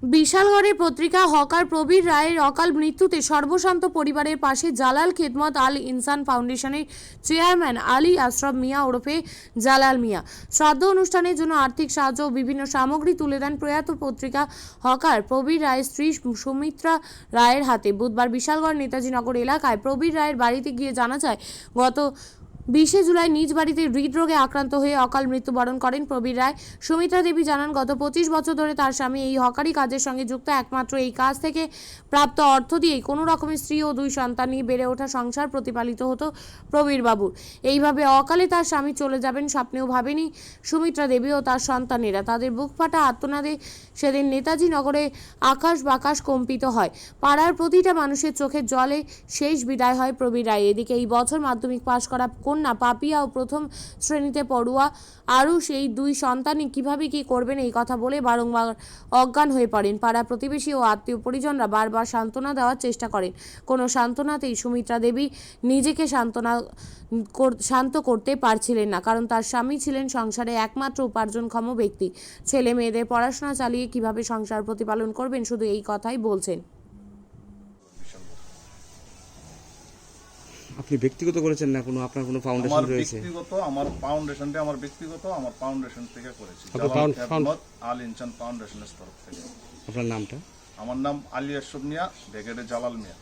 বিশালগড়ের পত্রিকা হকার প্রবীর রায়ের অকাল মৃত্যুতে সর্বশান্ত পরিবারের পাশে জালাল খেদমত আল ইনসান ফাউন্ডেশনের চেয়ারম্যান আলী আশরাফ মিয়া ওরফে জালাল মিয়া। শ্রাদ্ধ অনুষ্ঠানের জন্য আর্থিক সাহায্য ও বিভিন্ন সামগ্রী তুলে দেন প্রয়াত পত্রিকা হকার প্রবীর রায়ের স্ত্রী সুমিত্রা রায়ের হাতে। বুধবার বিশালগড় নেতাজি নগর এলাকায় প্রবীর রায়ের বাড়িতে গিয়ে জানা যায়, গত 20 জুলাই নিজ বাড়িতে হৃদরোগে আক্রান্ত হয়ে অকাল মৃত্যুবরণ করেন প্রবীর রায়। সুমিত্রা দেবী জানান, গত 25 বছর ধরে তার স্বামী এই হকারি কাজের সঙ্গে যুক্ত। একমাত্র এই কাজ থেকে প্রাপ্ত অর্থ দিয়েই কোনো রকমের স্ত্রী ও 2 সন্তান নিয়ে বেড়ে ওঠা সংসার প্রতিপালিত হতো প্রবীর বাবুর। এইভাবে অকালে তার স্বামী চলে যাবেন স্বপ্নেও ভাবেনি সুমিত্রা দেবী ও তার সন্তানেরা। তাদের বুক ফাটা আর্তনাদে সেদিন নেতাজি নগরে আকাশ বাকাশ কম্পিত হয়। পাড়ার প্রতিটা মানুষের চোখের জলে শেষ বিদায় হয় প্রবীর রায়। এদিকে এই বছর মাধ্যমিক পাশ করা কন্যা পাপিয়া ও প্রথম শ্রেণীতে পড়ুয়া আরও সেই 2 সন্তানই কিভাবে কি করবেন এই কথা বলে বারংবার অজ্ঞান হয়ে পড়েন। পাড়া প্রতিবেশী ও আত্মীয় পরিজনরা বারবার সান্ত্বনা দেওয়ার চেষ্টা করেন। কোনো সান্ত্বনাতেই সুমিত্রা দেবী নিজেকে শান্ত করতে পারছিলেন না, কারণ তার স্বামী ছিলেন সংসারে একমাত্র উপার্জনক্ষম ব্যক্তি। ছেলে মেয়েদের পড়াশোনা চালিয়ে কিভাবে সংসার প্রতিপালন করবেন শুধু এই কথাই বলছেন। আপনি ব্যক্তিগত করেছেন না কোনো, আপনার কোনো ফাউন্ডেশন রয়েছে? আমার ফাউন্ডেশন থেকে করেছি, আল ইনসান ফাউন্ডেশনের তরফ থেকে। আপনার নামটা? আমার নাম আলী আশরাফ মিয়া, ব্রিগেডে জালাল মিয়া।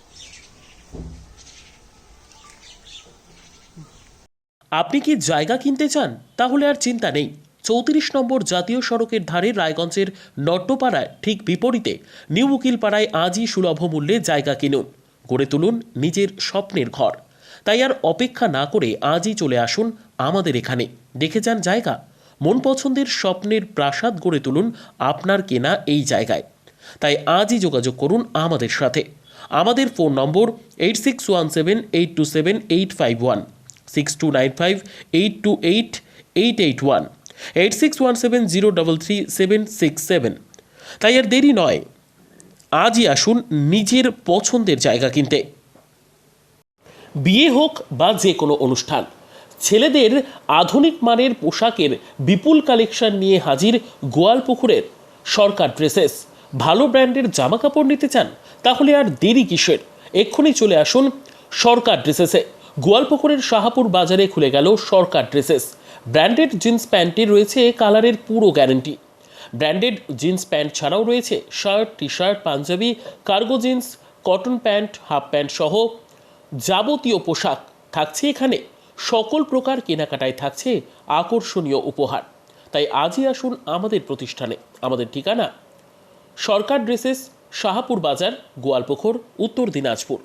আপনি কি জায়গা কিনতে চান? তাহলে আর চিন্তা নেই। 34 নম্বর জাতীয় সড়কের ধারে রায়গঞ্জের নট্টপাড়ায় ঠিক বিপরীতে নিউ উকিলপাড়ায় আজই সুলভ মূল্যে জায়গা কিনুন, গড়ে তুলুন নিজের স্বপ্নের ঘর। তাই আর অপেক্ষা না করে আজই চলে আসুন আমাদের এখানে, দেখে যান জায়গা। মন পছন্দের স্বপ্নের প্রাসাদ গড়ে তুলুন আপনার কেনা এই জায়গায়। তাই আজই যোগাযোগ করুন আমাদের সাথে। আমাদের ফোন নম্বর 8617827851, 6295828881, 8617033767। তাই আর দেরি নয়, আজই আসুন নিজের পছন্দের জায়গা কিনতে। বিয়ে হোক বা যে কোনো অনুষ্ঠান, ছেলেদের আধুনিক মানের পোশাকের বিপুল কালেকশন নিয়ে হাজির গোয়ালপুকুরের সরকার ড্রেসেস। ভালো ব্র্যান্ডের জামা কাপড় নিতে চান? তাহলে আর দেরি কিসের, এক্ষুনি চলে আসুন সরকার ড্রেসেসে। গোয়ালপুকুরের শাহাপুর বাজারে খুলে গেল সরকার ড্রেসেস। ব্র্যান্ডেড জিন্স প্যান্টে রয়েছে কালারের পুরো গ্যারেন্টি। ব্র্যান্ডেড জিন্স প্যান্ট ছাড়াও রয়েছে shirt, T shirt, punjabi, cargo jeans, cotton pant, half pant সহ যাবতীয় পোশাক থাকছে এখানে। সকল প্রকার কেনাকাটায় থাকছে আকর্ষণীয় উপহার। তাই আজই আসুন আমাদের প্রতিষ্ঠানে। আমাদের ঠিকানা সরকার ড্রেসেস, শাহাপুর বাজার, গোয়ালপুকুর, উত্তর দিনাজপুর।